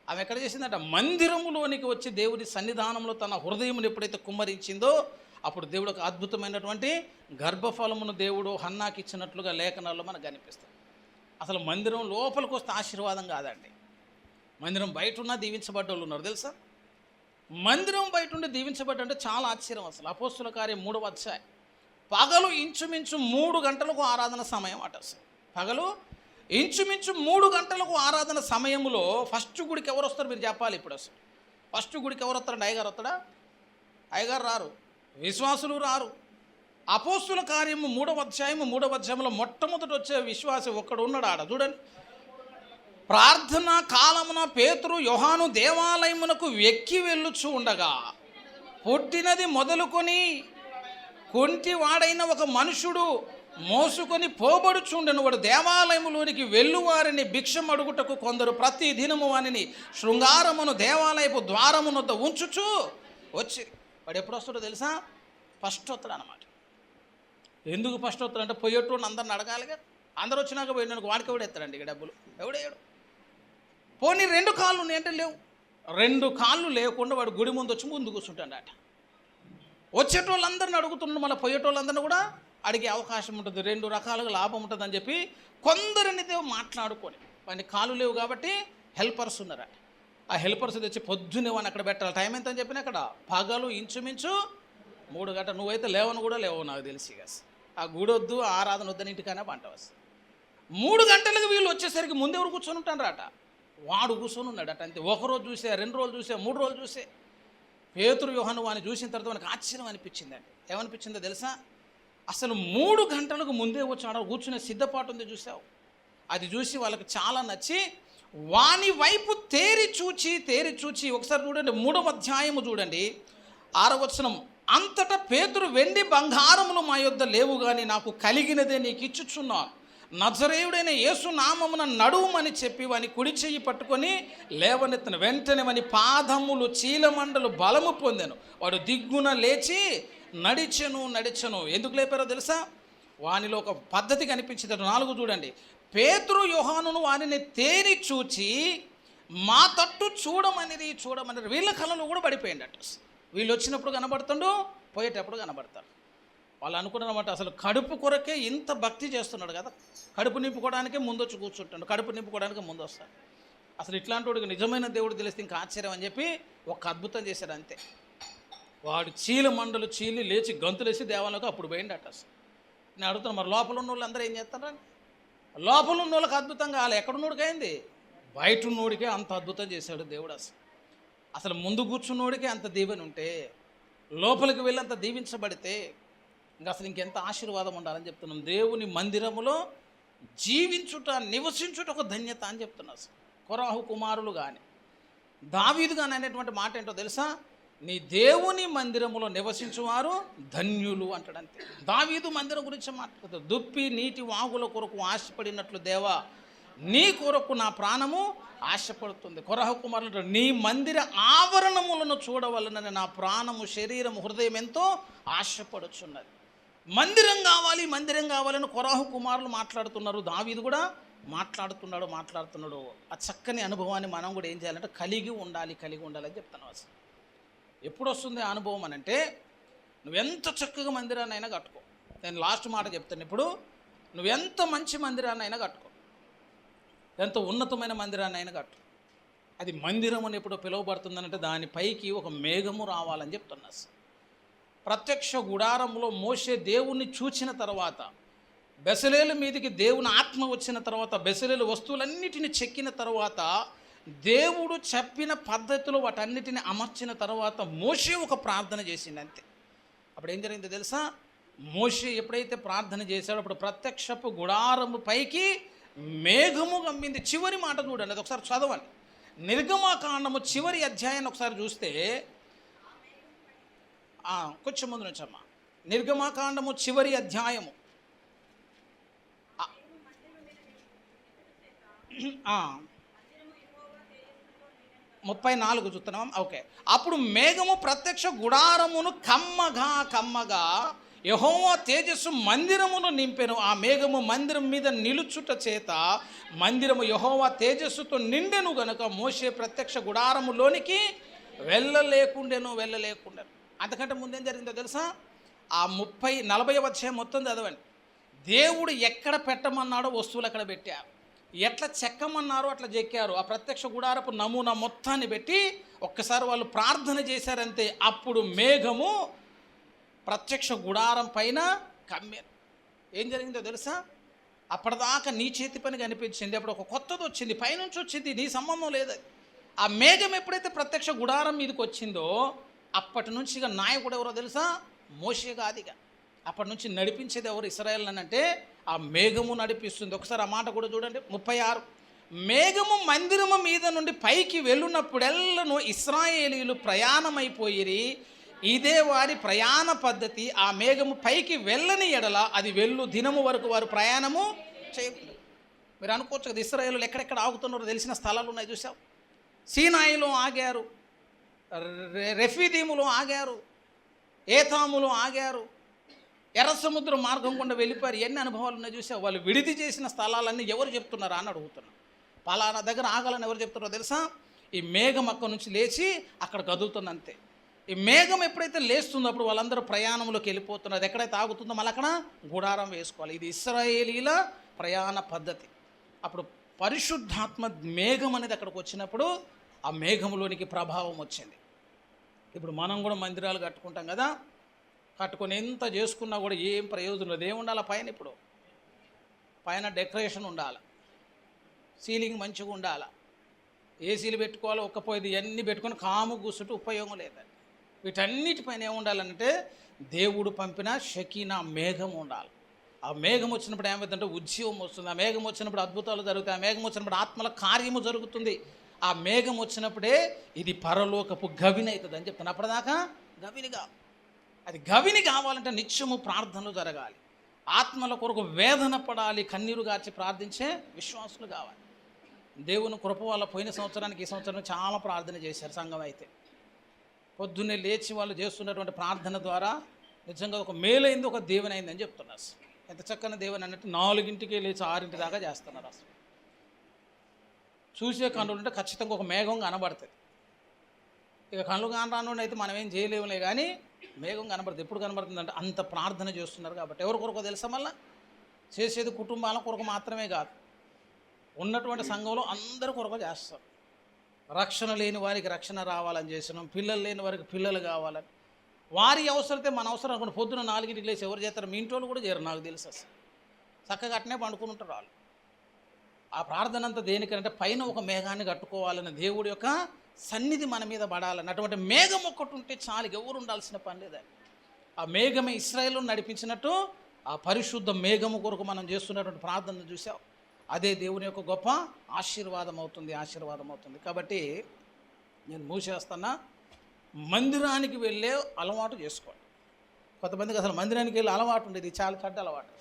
ఆమె ఎక్కడ చేసిందట? మందిరములోనికి వచ్చి దేవుని సన్నిధానంలో తన హృదయమును ఎప్పుడైతే కుమ్మరించిందో అప్పుడు దేవుడు ఒక అద్భుతమైనటువంటి గర్భఫలమును దేవుడు హన్నాకి ఇచ్చినట్లుగా లేఖనాల్లో మనకు కనిపిస్తుంది. అసలు మందిరం లోపలికి వస్తే ఆశీర్వాదం కాదండి. మందిరం బయట ఉన్న దీవించబడ్డ వాళ్ళు ఉన్నారు తెలుసా. మందిరం బయట ఉండి దీవించబడ్డ అంటే చాలా ఆశ్చర్యం. అసలు అపోస్తుల కార్యం 3వ అధ్యాయం. పగలు ఇంచుమించు 3 గంటలకు ఆరాధన సమయం అట. అసలు పగలు ఇంచుమించు 3 గంటలకు ఆరాధన సమయంలో ఫస్ట్ గుడికి ఎవరు వస్తారు మీరు చెప్పాలి. ఇప్పుడు అసలు ఫస్ట్ గుడికి ఎవరు వస్తారండి? అయ్యగారు వస్తాడా? అయ్యగారు రారు, విశ్వాసులు రారు. అపోస్తుల కార్యము 3వ అధ్యాయంలో మొట్టమొదటి వచ్చే విశ్వాసి ఒక్కడు ఉన్నాడు ఆడ. చూడండి, ప్రార్థన కాలమున పేతురు యోహాను దేవాలయమునకు వెక్కి వెళ్ళుచు ఉండగా పుట్టినది మొదలుకొని కొంటివాడైన ఒక మనుషుడు మోసుకొని పోబడుచుండెను. వాడు దేవాలయములోనికి వెళ్ళువారిని భిక్షం అడుగుటకు కొందరు ప్రతి దినము వానిని శృంగారమును దేవాలయపు ద్వారమునొద్ద ఉంచుచు వచ్చి. వాడు ఎప్పుడు వస్తాడో తెలుసా? ఫస్ట్ వస్తాడు అన్నమాట. ఎందుకు ఫస్ట్ వస్తాడు అంటే పోయేటోడు అందరిని అడగాలిగా. అందరు వచ్చినాక పోయినానికి వాడికి ఎవడు ఎత్తాడండి ఇక డబ్బులు? ఎవడేయడు. పోనీ 2 కాళ్ళు ఉన్నాయంటే లేవు. 2 కాళ్ళు లేకుండా వాడు గుడి ముందు వచ్చి ముందు కూర్చుంటాడు అట. వచ్చేటోళ్ళందరిని అడుగుతున్నాడు, మళ్ళీ పోయేటోళ్ళందరినీ కూడా అడిగే అవకాశం ఉంటుంది. 2 రకాలుగా లాభం ఉంటుందని చెప్పి కొందరిని మాట్లాడుకొని, వాడిని కాళ్ళు లేవు కాబట్టి హెల్పర్స్ ఉన్నారట. ఆ హెల్పర్స్ తెచ్చి పొద్దున్నే వాడిని అక్కడ పెట్టాలి. టైం ఎంత అని చెప్పిన అక్కడ పగలు ఇంచుమించు 3 గంటలు. నువ్వైతే లేవను కూడా లేవు నాకు తెలిసి. ఆ గుడొద్దు ఆరాధన వద్దని ఇంటికైనా పంటవ. 3 గంటలకు వీళ్ళు వచ్చేసరికి ముందెవరు కూర్చొని ఉంటారు అట? వాడు కూర్చొని ఉన్నాడట. అంతే. 1 రోజు చూసే, 2 రోజులు చూసే, 3 రోజులు చూసే. పేతురు యోహాను వాడిని చూసిన తర్వాత మనకు ఆశ్చర్యం అనిపించిందండి. ఏమనిపించిందో తెలుసా? అసలు 3 గంటలకు ముందే వచ్చి ఆడ కూర్చునే సిద్ధపాటు ఉంది చూసావు. అది చూసి వాళ్ళకి చాలా నచ్చి వాని వైపు తేరి చూచి ఒకసారి చూడండి 3వ అధ్యాయము చూడండి 6వ వచనం. అంతటా పేతురు వెండి బంగారములు మా యొద్ద లేవు కానీ నాకు కలిగినదే నీకు ఇచ్చుచున్నాను. నజరేయుడైన యేసు నామమున నడువుమని చెప్పి వాని కుడి చెయ్యి పట్టుకొని లేవనెత్తిన. వెంటనే వాని పాదములు చీలమండలు బలము పొందెను. వాడు దిగ్గున లేచి నడిచెను. ఎందుకు లేపారో తెలుసా? వానిలో ఒక పద్ధతి కనిపించింది. 4 చూడండి. పేతురు యోహానును వానిని తేరి చూచి మా తట్టు చూడమని వీళ్ళ కళ్ళలో కూడా పడిపోయిందట. వీళ్ళు వచ్చినప్పుడు కనబడుతుండు, పోయేటప్పుడు కనబడతారు. వాళ్ళు అనుకున్నారన్నమాట, అసలు కడుపు కొరకే ఇంత భక్తి చేస్తున్నాడు కదా, కడుపు నింపుకోవడానికే ముందొచ్చి కూర్చుంటాడు, కడుపు నింపుకోవడానికి ముందు వస్తాడు. అసలు ఇట్లాంటి వాడికి నిజమైన దేవుడు తెలిస్తే ఇంకా ఆశ్చర్యం అని చెప్పి ఒక అద్భుతం చేశాడు అంతే. వాడు చీల చీలి లేచి గంతులేసి దేవాలయంలో అప్పుడు పోయిండట. అసలు నేను అడుగుతాను, మరి లోపల ఉన్న వాళ్ళు అందరూ ఏం చేస్తారని? లోపల ఉన్న వాళ్ళకి అద్భుతం కావాలి, ఎక్కడున్నోడికి అయింది? బయట ఉన్నోడికే అంత అద్భుతం చేశాడు దేవుడు. అసలు ముందు కూర్చున్నోడికే అంత దీవెన ఉంటే, లోపలికి వెళ్ళి అంత దీవించబడితే ఇంకా అసలు ఇంకెంత ఆశీర్వాదం ఉండాలని చెప్తున్నాం. దేవుని మందిరములో జీవించుట, నివసించుట ఒక ధన్యత అని చెప్తున్నా. కొరాహు కుమారులు కానీ దావీదు కానీ అనేటువంటి మాట ఏంటో తెలుసా? నీ దేవుని మందిరములో నివసించువారు ధన్యులు అంటాడంతే. దావీదు మందిరం గురించి మాట్లాడుతాడు. దుప్పి నీటి వాగుల కొరకు ఆశపడినట్లు దేవా నీ కొరకు నా ప్రాణము ఆశపడుతుంది. కొరహు కుమారులు నీ మందిర ఆవరణములను చూడవలనని నా ప్రాణము, శరీరము, హృదయం ఎంతో ఆశపడుచున్నది. మందిరం కావాలని కొరహు కుమారులు మాట్లాడుతున్నారు. దావీదు కూడా మాట్లాడుతున్నాడు. ఆ చక్కని అనుభవాన్ని మనం కూడా ఏం చేయాలంటే కలిగి ఉండాలి అని చెప్తాను. అసలు ఎప్పుడు వస్తుంది ఆ అనుభవం అని అంటే, నువ్వెంత చక్కగా మందిరాన్ని అయినా కట్టుకో. నేను లాస్ట్ మాట చెప్తాను. ఇప్పుడు నువ్వెంత మంచి మందిరాన్ని అయినా కట్టుకో, ఎంత ఉన్నతమైన మందిరాన్ని అయినా కట్టు, అది మందిరం అని ఎప్పుడో పిలువబడుతుందనంటే దానిపైకి ఒక మేఘము రావాలని చెప్తున్నా. ప్రత్యక్ష గుడారంలో మోషే దేవుణ్ణి చూచిన తర్వాత, బెసలేలు మీదకి దేవుని ఆత్మ వచ్చిన తర్వాత, బెసలేలు వస్తువులన్నిటిని చెక్కిన తర్వాత, దేవుడు చెప్పిన పద్ధతిలో వాటన్నిటిని అమర్చిన తర్వాత మోషే ఒక ప్రార్థన చేసింది అంతే. అప్పుడు ఏం జరిగిందో తెలుసా? మోషే ఎప్పుడైతే ప్రార్థన చేశాడో అప్పుడు ప్రత్యక్షపు గుడారము పైకి మేఘము గమ్మింది. చివరి మాట చూడండి, అది ఒకసారి చదవండి. నిర్గమాకాండము చివరి అధ్యాయాన్ని ఒకసారి చూస్తే, కొంచెం ముందు నుంచమ్మా, నిర్గమాకాండము చివరి అధ్యాయము 34 చూస్తున్నాం. ఓకే. అప్పుడు మేఘము ప్రత్యక్ష గుడారమును కమ్మగా యెహోవా తేజస్సు మందిరమును నింపెను. ఆ మేఘము మందిరం మీద నిలుచుట చేత మందిరము యెహోవా తేజస్సుతో నిండెను గనుక మోషే ప్రత్యక్ష గుడారములోనికి వెళ్ళలేకుండెను. అంతకంటే ముందేం జరిగిందో తెలుసా? ఆ 40వ అధ్యాయం మొత్తం చదవండి. దేవుడు ఎక్కడ పెట్టమన్నాడో వస్తువులు అక్కడ పెట్టారు, ఎట్లా చెక్కమన్నారో అట్లా చెక్కారు. ఆ ప్రత్యక్ష గుడారపు నమూనా మొత్తాన్ని పెట్టి ఒక్కసారి వాళ్ళు ప్రార్థన చేశారంతే. అప్పుడు మేఘము ప్రత్యక్ష గుడారం పైన కమ్మారు. ఏం జరిగిందో తెలుసా? అప్పటిదాకా నీ చేతి పని కనిపించింది, అప్పుడు ఒక కొత్తది వచ్చింది, పైనుంచి వచ్చింది, నీ సంబంధం లేదు. ఆ మేఘం ఎప్పుడైతే ప్రత్యక్ష గుడారం మీదకి వచ్చిందో అప్పటి నుంచి ఇక నాయకుడు ఎవరో తెలుసా? మోషే కాదు. ఇక అప్పటి నుంచి నడిపించేది ఎవరు ఇశ్రాయేల్ అంటే ఆ మేఘము నడిపిస్తుంది. ఒకసారి ఆ మాట కూడా చూడండి. 36 మేఘము మందిరము మీద నుండి పైకి వెళ్ళున్నప్పుడెల్లను ఇశ్రాయేలీలు ప్రయాణమైపోయిరి. ఇదే వారి ప్రయాణ పద్ధతి. ఆ మేఘము పైకి వెళ్ళని ఎడల అది వెళ్ళు దినము వరకు వారు ప్రయాణము చేయకుండా. మీరు అనుకోవచ్చు కదా, ఇశ్రాయేలు ఎక్కడెక్కడ ఆగుతున్నారో తెలిసిన స్థలాలు ఉన్నాయి చూసావు. సీనాయిలో ఆగారు, రెఫీదీములో ఆగారు, ఏతాములో ఆగారు, ఎర్ర సముద్రం మార్గం గుండా వెళ్ళిపోయారు. ఎన్ని అనుభవాలు ఉన్నాయి చూసావు. వాళ్ళు విడిది చేసిన స్థలాలన్నీ ఎవరు చెప్తున్నారా అని అడుగుతున్నారు. పలానా దగ్గర ఆగాలని ఎవరు చెప్తున్నారో తెలుసా? ఈ మేఘం అక్కడి నుంచి లేచి అక్కడ కదులుతుంది అంతే. ఈ మేఘం ఎప్పుడైతే లేస్తుందో అప్పుడు వాళ్ళందరూ ప్రయాణంలోకి వెళ్ళిపోతున్నారు. అది ఎక్కడైతే ఆగుతుందో మళ్ళీ అక్కడ గుడారం వేసుకోవాలి. ఇది ఇశ్రాయేలీల ప్రయాణ పద్ధతి. అప్పుడు పరిశుద్ధాత్మ మేఘం అనేది అక్కడికి వచ్చినప్పుడు ఆ మేఘంలోనికి ప్రభావం వచ్చింది. ఇప్పుడు మనం కూడా మందిరాలు కట్టుకుంటాం కదా, కట్టుకొని ఎంత చేసుకున్నా కూడా ఏం ప్రయోజనం లేదు. ఏముండాలి పైన? ఇప్పుడు పైన డెకరేషన్ ఉండాలి, సీలింగ్ మంచిగా ఉండాలి, ఏసీలు పెట్టుకోవాలి, ఒక్కపోయేది ఇవన్నీ పెట్టుకొని కాము కూర్చుంటే ఉపయోగం లేదండి. వీటన్నిటిపైన ఏముండాలంటే దేవుడు పంపిన షకీనా మేఘం ఉండాలి. ఆ మేఘం వచ్చినప్పుడు ఏమవుతుందంటే ఉద్యమం వస్తుంది. ఆ మేఘం వచ్చినప్పుడు అద్భుతాలు జరుగుతాయి. ఆ మేఘం వచ్చినప్పుడు ఆత్మల కార్యము జరుగుతుంది. ఆ మేఘం వచ్చినప్పుడే ఇది పరలోకపు గవిని అవుతుంది అని చెప్తాను. అప్పటిదాకా గవినిగా అది గవిని కావాలంటే నిత్యము ప్రార్థనలు జరగాలి, ఆత్మల కొరకు వేదన పడాలి, కన్నీరు గార్చి ప్రార్థించే విశ్వాసులు కావాలి. దేవుని కృప వల్ల పోయిన సంవత్సరానికి ఈ సంవత్సరం చాలా ప్రార్థన చేశారు సంఘం. అయితే పొద్దున్నే లేచి వాళ్ళు చేస్తున్నటువంటి ప్రార్థన ద్వారా నిజంగా ఒక మేలైంది, ఒక దేవుని అయిందని చెప్తున్నారు. ఎంత చక్కని దేవుని అన్నట్టు 4ంటికే లేచి 6ంటి దాకా చేస్తున్నారు. అసలు చూసే కన్నులు ఉంటే ఖచ్చితంగా ఒక మేఘం కనబడుతుంది. ఇక కళ్ళు కానరాను అయితే మనం ఏం చేయలేములే, కానీ మేఘం కనబడుతుంది. ఎప్పుడు కనబడుతుందంటే అంత ప్రార్థన చేస్తున్నారు కాబట్టి. ఎవరి కొరకు తెలుసా? మళ్ళీ చేసేది కుటుంబాల కొరకు మాత్రమే కాదు, ఉన్నటువంటి సంఘంలో అందరి కొరకు చేస్తారు. రక్షణ లేని వారికి రక్షణ రావాలని చేస్తున్నాం, పిల్లలు లేని వారికి పిల్లలు కావాలని. వారి అవసరతే మన అవసరం అనుకుంటే పొద్దున 4ంటికి లేచి ఎవరు చేస్తారు? మీ ఇంట్లో కూడా చేయరు నాకు తెలుసు. అసలు చక్కగా అట్నే పండుకుని ఉంటారు వాళ్ళు. ఆ ప్రార్థన అంతా దేనికంటే పైన ఒక మేఘాన్ని కట్టుకోవాలని, దేవుడి యొక్క సన్నిధి మన మీద పడాలని. అటువంటి మేఘం ఒక్కటి ఉంటే చాలు, ఎవరు ఉండాల్సిన పని లేదని. ఆ మేఘమే ఇశ్రాయేలును నడిపించినట్టు ఆ పరిశుద్ధ మేఘము కొరకు మనం చేస్తున్నటువంటి ప్రార్థన చూసాం. అదే దేవుని యొక్క గొప్ప ఆశీర్వాదం అవుతుంది. కాబట్టి నేను మూసేస్తున్నా, మందిరానికి వెళ్ళే అలవాటు చేసుకోండి. కొంతమందికి అసలు మందిరానికి వెళ్ళే అలవాటు ఉండేది, చాలా చెడ్డ అలవాటు.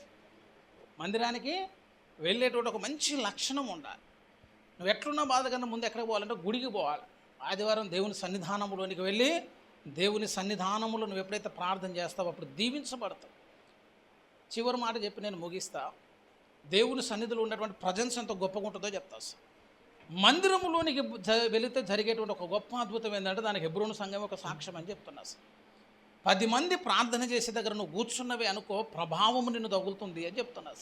మందిరానికి వెళ్ళేటువంటి ఒక మంచి లక్షణం ఉండాలి. నువ్వు ఎట్లున్నా బాధ కన్నా ముందు ఎక్కడికి పోవాలంటే గుడికి పోవాలి. ఆదివారం దేవుని సన్నిధానంలోనికి వెళ్ళి దేవుని సన్నిధానంలో నువ్వు ఎప్పుడైతే ప్రార్థన చేస్తావో అప్పుడు దీవించబడతావు. చివరి మాట చెప్పి నేను ముగిస్తా. దేవుని సన్నిధిలో ఉన్నటువంటి ప్రజెన్స్ ఎంత గొప్పగా ఉంటుందో చెప్తా. మందిరంలోనికి వెళితే జరిగేటువంటి ఒక గొప్ప అద్భుతం ఏంటంటే దానికి హెబ్రోను సంఘం ఒక సాక్ష్యం అని చెప్తున్నా. 10 మంది ప్రార్థన చేసే దగ్గర నువ్వు కూర్చున్నవే అనుకో, ప్రభావం నిన్ను తగులుతుంది అని చెప్తున్నా.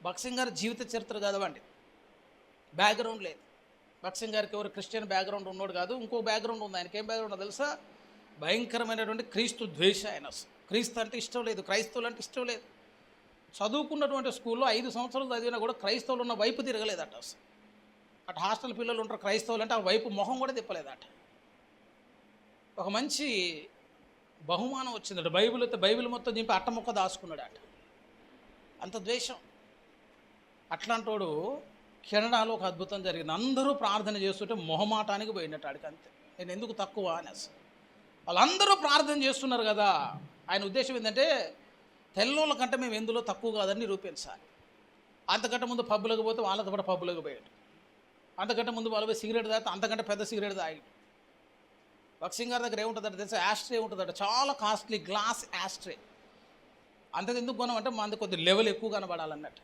భక్సింగ్ గారి జీవిత చరిత్ర చదవండి, బ్యాక్గ్రౌండ్ లేదు. భక్సింగ్ గారికి ఎవరు క్రిస్టియన్ బ్యాక్గ్రౌండ్ ఉన్నాడు కాదు, ఇంకో బ్యాక్గ్రౌండ్ ఉంది. ఆయనకి ఏం బ్యాక్గ్రౌండ్ తెలుసా? భయంకరమైనటువంటి క్రీస్తు ద్వేష. ఆయన క్రీస్తు అంటే ఇష్టం లేదు, క్రైస్తవులు అంటే ఇష్టం లేదు. చదువుకున్నటువంటి స్కూల్లో 5 సంవత్సరాలు చదివినా కూడా క్రైస్తవులు ఉన్న వైపు తిరగలేదట. అటు హాస్టల్ పిల్లలు ఉంటారు క్రైస్తవులు అంటే ఆ వైపు మొహం కూడా తిప్పలేదట. ఒక మంచి బహుమానం వచ్చిందట, బైబిల్ అయితే బైబిల్ మొత్తం చింపి అట్టముక్క దాచుకున్నాడు అట. అంత ద్వేషం. అట్లాంటోడు కెనడాలో ఒక అద్భుతం జరిగింది. అందరూ ప్రార్థన చేస్తుంటే మొహమాటానికి పోయినట్టు ఆడికి. అంతే, నేను ఎందుకు తక్కువ అనేసి. వాళ్ళందరూ ప్రార్థన చేస్తున్నారు కదా, ఆయన ఉద్దేశం ఏంటంటే తెల్లోళ్ళ కంటే మేము ఎందులో తక్కువ కాదని నిరూపించాలి. అంతకంటే ముందు పబ్బులకు పోతే వాళ్ళతో పాటు పబ్బులకు పోయాడు. అంతకంటే ముందు వాళ్ళు పోయి సిగరెట్ తాగితే అంతకంటే పెద్ద సిగరెట్ తాగి. బక్సింగ్ గారి దగ్గర ఏముంటుందంటే తెలుసా, యాస్ట్రే ఉంటుందట, చాలా కాస్ట్లీ గ్లాస్ యాస్ట్రే. అంతకు ఎందుకు కొనమంటే మంది కొద్ది లెవెల్ ఎక్కువ కనబడాలన్నట్టు.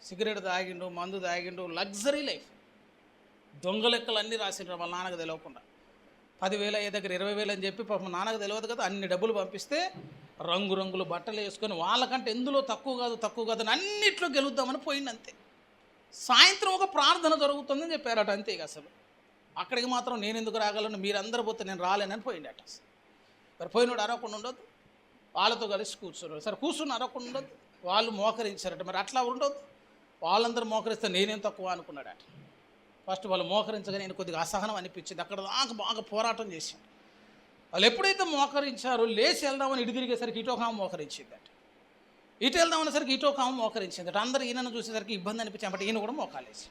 సిగరెట్ తాగిండు, మందు తాగిండు, లగ్జరీ లైఫ్. దొంగ లెక్కలు అన్నీ రాసిండ్రు వాళ్ళ నాన్నకు తెలియకుండా. 10,000 అయ్యే దగ్గర 20,000 అని చెప్పి పాపం నాన్నకు తెలియదు కదా, అన్ని డబ్బులు పంపిస్తే రంగురంగులు బట్టలు వేసుకొని వాళ్ళకంటే ఎందులో తక్కువ కాదు అని అన్నిట్లో గెలుద్దామని పోయింది అంతే. సాయంత్రం ఒక ప్రార్థన జరుగుతుందని చెప్పారట అంతే. అసలు అక్కడికి మాత్రం నేను ఎందుకు రాగలను, మీరందరూ పోతే నేను రాలేనని పోయిండట. మరి పోయినోడు అరవకుండా ఉండొద్దు, వాళ్ళతో కలిసి కూర్చున్నారు. సరే కూర్చుని అరవకుండా ఉండొద్దు, వాళ్ళు మోకరించారట. మరి అట్లా ఉండొద్దు, వాళ్ళందరూ మోకరిస్తే నేనేం తక్కువ అనుకున్నాడట. ఫస్ట్ వాళ్ళు మోకరించగా నేను కొద్దిగా అసహనం అనిపించింది. అక్కడ దాకా బాగా పోరాటం చేశాను. వాళ్ళు ఎప్పుడైతే మోకరించారో లేచి వెళ్దామని ఇటు తిరిగేసరికి ఇటో కామ మోకరించిందట, ఇటు వెళ్దామనేసరికి ఇటో కామ మోకరించిందట. అందరూ ఈయనను చూసేసరికి ఇబ్బంది అనిపించింది. బట్ ఈయన కూడా మోకాలేసి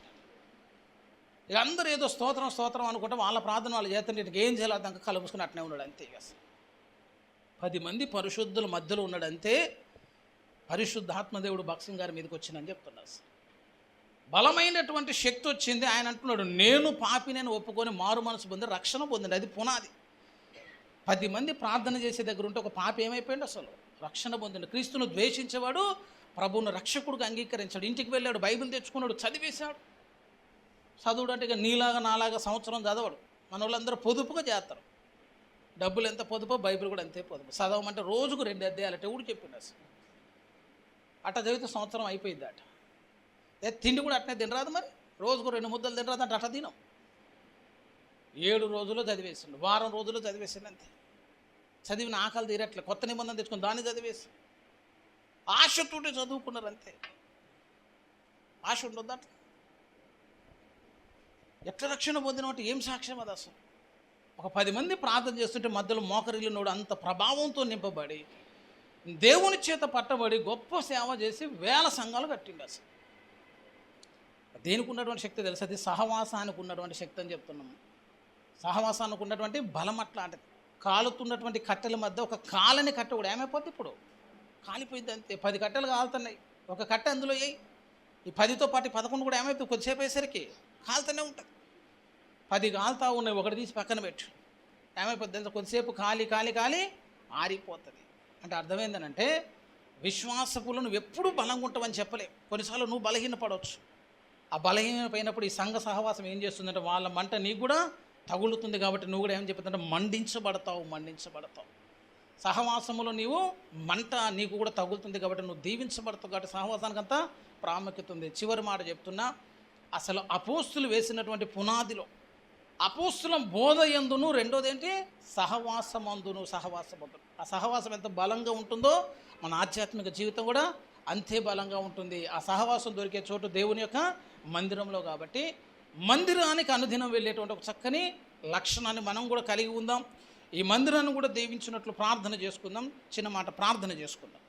ఇక అందరూ ఏదో స్తోత్రం అనుకుంటే వాళ్ళ ప్రార్థన వాళ్ళు చేస్తుంటే ఇటుకు ఏం చేయాలి అర్థం కలుపుసుకుని అట్నే ఉన్నాడు అంతే. ఇక 10 మంది పరిశుద్ధుల మధ్యలో ఉన్నాడంతే. పరిశుద్ధాత్మదేవుడు బక్సింగ్ గారి మీదకి వచ్చిందని చెప్తున్నారు. బలమైనటువంటి శక్తి వచ్చింది. ఆయన అంటున్నాడు, నేను పాపిని ఒప్పుకొని మారు మనసు పొంది రక్షణ పొందండి. అది పునాది. 10 మంది ప్రార్థన చేసే దగ్గర ఉంటే ఒక పాపి ఏమైపోయింది, అసలు రక్షణ పొందిండు. క్రీస్తును ద్వేషించేవాడు ప్రభువును రక్షకుడిగా అంగీకరించాడు. ఇంటికి వెళ్ళాడు, బైబిల్ తెచ్చుకున్నాడు, చదివేశాడు. చదువుడు అంటే ఇక నీలాగా నాలాగా సంవత్సరం చదవడు. మన వాళ్ళందరూ పొదుపుగా చేస్తారు. డబ్బులు ఎంత పొదుపో బైబిల్ కూడా అంతే పొదుపు. చదవమంటే రోజుకు 2 అధ్యాయాలు ఎవడు చెప్పిండు అసలు. అట్ట చదివితే సంవత్సరం అయిపోయింది అట. తిండి కూడా అట్నే తినరాదు, మరి రోజుకు 2 ముద్దలు తినరాదు అంటే అట్ట తినం. 7 రోజుల్లో చదివేసిండు, వారం రోజుల్లో చదివేసిండు అంతే. చదివిన ఆకలి తీరట్లే, కొత్త నిబంధన తెచ్చుకుని దాన్ని చదివేసి ఆశతోటే చదువుకున్నారు అంతే. ఆశ ఉండొద్దు అట్లా. ఎట్లా రక్షణ పొందినట్టు ఏం సాక్ష్యం అది అసలు. ఒక 10 మంది ప్రార్థన చేస్తుంటే మధ్యలో మోకరిల్లినోడు అంత ప్రభావంతో నింపబడి దేవుని చేత పట్టబడి గొప్ప సేవ చేసి 1000 సంఘాలు కట్టిండు. అసలు దేనికి ఉన్నటువంటి శక్తి తెలుసు, అది సహవాసానికి ఉన్నటువంటి శక్తి అని చెప్తున్నాము. సహవాసానికి ఉన్నటువంటి బలం అట్లాంటిది. కాలుతున్నటువంటి కట్టెల మధ్య ఒక కాలని కట్టె కూడా ఏమైపోద్ది, ఇప్పుడు కాలిపోయింది అంతే. 10 కట్టెలు కాలుతున్నాయి, ఒక కట్టె అందులో వేయి, ఈ 10తో పాటు 11 కూడా ఏమైపోతుంది, కొద్దిసేపు అయ్యేసరికి కాలుతూనే ఉంటుంది. 10 కాలుతా ఉన్నాయి, ఒకటి తీసి పక్కన పెట్టు, ఏమైపోద్ది తెలుసు, కొద్దిసేపు కాలి ఆరిపోతుంది. అంటే అర్థమైందనంటే విశ్వాసపులు నువ్వు ఎప్పుడూ బలంగా ఉంటావని చెప్పలేవు. కొన్నిసార్లు నువ్వు బలహీనపడవచ్చు. ఆ బలహీనమైనప్పుడు ఈ సంఘ సహవాసం ఏం చేస్తుందంటే వాళ్ళ మంట నీకు కూడా తగులుతుంది. కాబట్టి నువ్వు కూడా ఏం చెప్తుందంటే మండించబడతావు. సహవాసములో నీవు మంట నీకు కూడా తగులుతుంది కాబట్టి నువ్వు దీవించబడతావు. కాబట్టి సహవాసానికి అంతా ప్రాముఖ్యత ఉంది. చివరి మాట చెప్తున్నా, అసలు అపోస్తులు వేసినటువంటి పునాదిలో అపోస్తుల బోధ యందును, రెండోది ఏంటి, సహవాసమందును. ఆ సహవాసం ఎంత బలంగా ఉంటుందో మన ఆధ్యాత్మిక జీవితం కూడా అంతే బలంగా ఉంటుంది. ఆ సహవాసం దొరికే చోటు దేవుని యొక్క మందిరంలో. కాబట్టి మందిరానికి అనుదినం వెళ్ళేటువంటి ఒక చక్కని లక్షణాన్ని మనం కూడా కలిగి ఉందాం. ఈ మందిరాన్ని కూడా దీవించినట్లు ప్రార్థన చేసుకుందాం. చిన్న మాట ప్రార్థన చేసుకుందాం.